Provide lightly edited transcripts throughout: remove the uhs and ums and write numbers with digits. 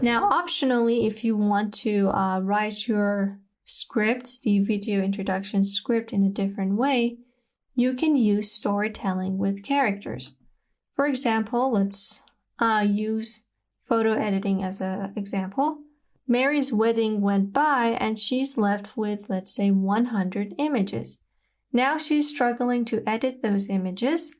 Now, optionally, if you want to write your script, the video introduction script, in a different way, you can use storytelling with characters. For example, let's use photo editing as an example. Mary's wedding went by and she's left with, let's say, 100 images. Now she's struggling to edit those images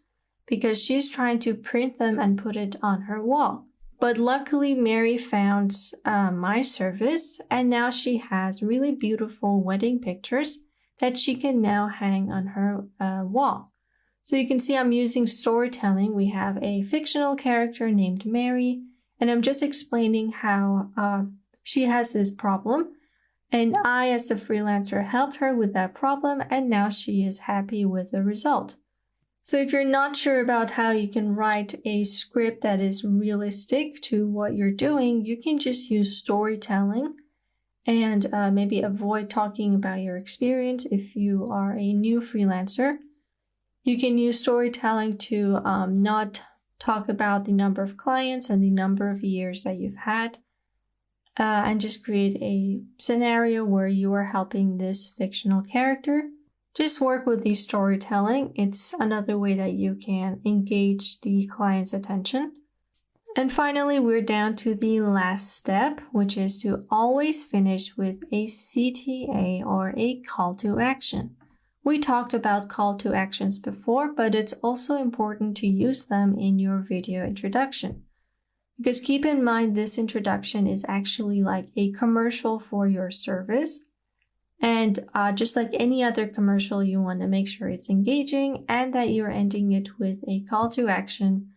because she's trying to print them and put it on her wall. But luckily, Mary found my service, and now she has really beautiful wedding pictures that she can now hang on her wall. So you can see I'm using storytelling. We have a fictional character named Mary, and I'm just explaining how she has this problem. And I, as the freelancer, helped her with that problem, and now she is happy with the result. So if you're not sure about how you can write a script that is realistic to what you're doing, you can just use storytelling and maybe avoid talking about your experience if you are a new freelancer. You can use storytelling to not talk about the number of clients and the number of years that you've had, and just create a scenario where you are helping this fictional character. Just work with the storytelling. It's another way that you can engage the client's attention. And finally, we're down to the last step, which is to always finish with a CTA or a call to action. We talked about call to actions before, but it's also important to use them in your video introduction. Because keep in mind, this introduction is actually like a commercial for your service. And just like any other commercial, you want to make sure it's engaging and that you're ending it with a call to action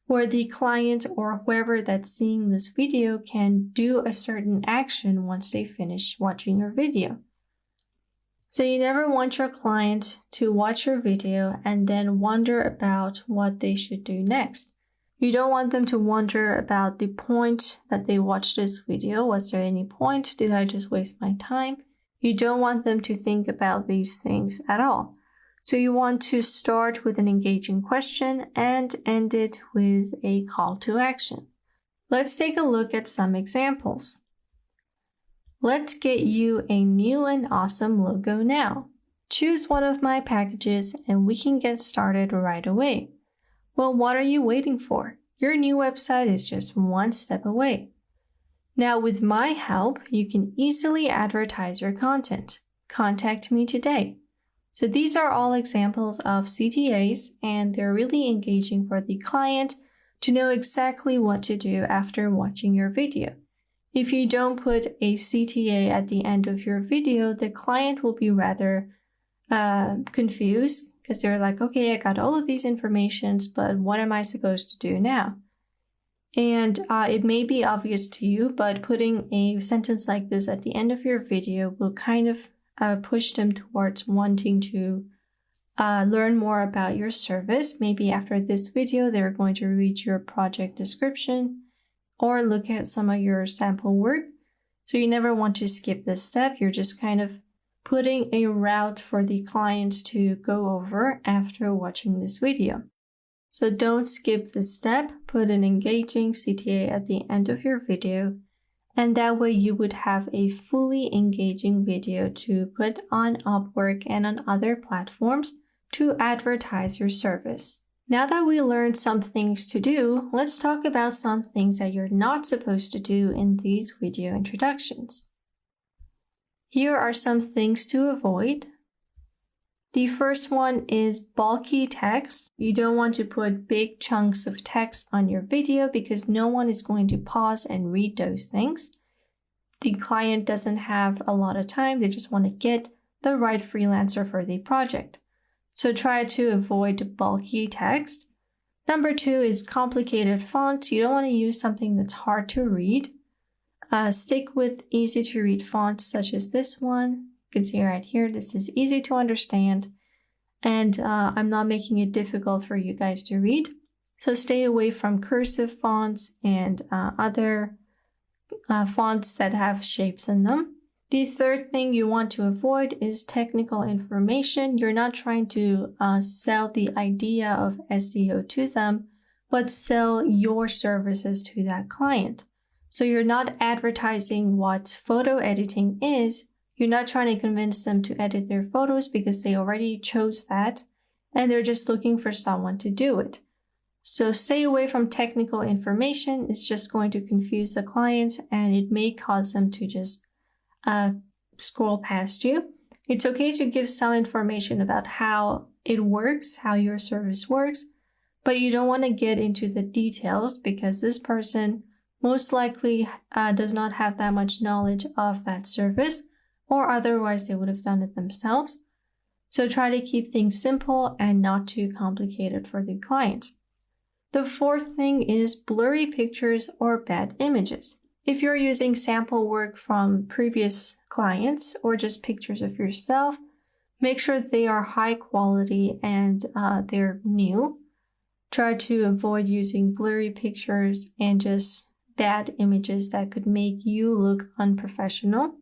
where the client or whoever that's seeing this video can do a certain action once they finish watching your video. So you never want your client to watch your video and then wonder about what they should do next. You don't want them to wonder about the point that they watched this video. Was there any point? Did I just waste my time? You don't want them to think about these things at all. So you want to start with an engaging question and end it with a call to action. Let's take a look at some examples. Let's get you a new and awesome logo now. Choose one of my packages and we can get started right away. Well, what are you waiting for? Your new website is just one step away. Now, with my help, you can easily advertise your content. Contact me today. So these are all examples of CTAs, and they're really engaging for the client to know exactly what to do after watching your video. If you don't put a CTA at the end of your video, the client will be rather confused because they're like, okay, I got all of these informations, but what am I supposed to do now? And it may be obvious to you, but putting a sentence like this at the end of your video will kind of push them towards wanting to learn more about your service. Maybe after this video, they're going to read your project description or look at some of your sample work. So you never want to skip this step. You're just kind of putting a route for the clients to go over after watching this video. So don't skip this step, put an engaging CTA at the end of your video, and that way you would have a fully engaging video to put on Upwork and on other platforms to advertise your service. Now that we learned some things to do, let's talk about some things that you're not supposed to do in these video introductions. Here are some things to avoid. The first one is bulky text. You don't want to put big chunks of text on your video because no one is going to pause and read those things. The client doesn't have a lot of time. They just want to get the right freelancer for the project. So try to avoid bulky text. Number 2 is complicated fonts. You don't want to use something that's hard to read. Stick with easy to read fonts such as this one. You can see right here, this is easy to understand, and I'm not making it difficult for you guys to read. So stay away from cursive fonts and other fonts that have shapes in them. The third thing you want to avoid is technical information. You're not trying to sell the idea of SEO to them, but sell your services to that client. So you're not advertising what photo editing is. You're not trying to convince them to edit their photos because they already chose that and they're just looking for someone to do it. So stay away from technical information. It's just going to confuse the clients and it may cause them to just scroll past you. It's okay to give some information about how it works, how your service works, but you don't want to get into the details because this person most likely does not have that much knowledge of that service, or otherwise they would have done it themselves. So try to keep things simple and not too complicated for the client. The fourth thing is blurry pictures or bad images. If you're using sample work from previous clients or just pictures of yourself, make sure they are high quality and they're new. Try to avoid using blurry pictures and just bad images that could make you look unprofessional.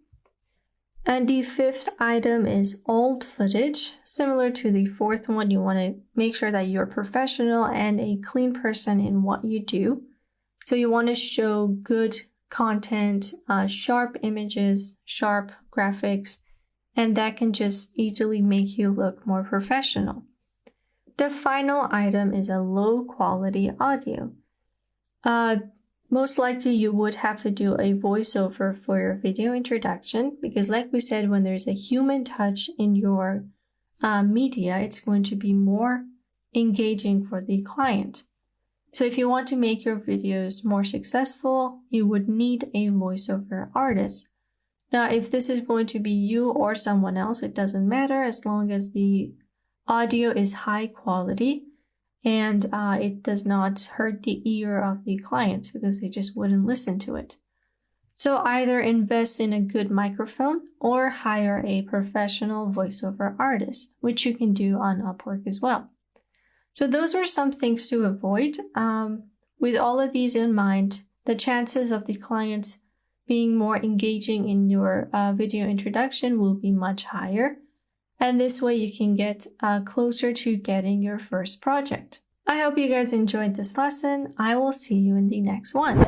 And the fifth item is old footage. Similar to the fourth one, you want to make sure that you're professional and a clean person in what you do. So you want to show good content, sharp images, sharp graphics, and that can just easily make you look more professional. The final item is a low quality audio. Most likely you would have to do a voiceover for your video introduction because like we said, when there's a human touch in your media, it's going to be more engaging for the client. So if you want to make your videos more successful, you would need a voiceover artist. Now, if this is going to be you or someone else, it doesn't matter as long as the audio is high quality and it does not hurt the ear of the clients because they just wouldn't listen to it. So either invest in a good microphone or hire a professional voiceover artist, which you can do on Upwork as well. So those were some things to avoid. With all of these in mind, the chances of the clients being more engaging in your video introduction will be much higher. And this way you can get closer to getting your first project. I hope you guys enjoyed this lesson. I will see you in the next one.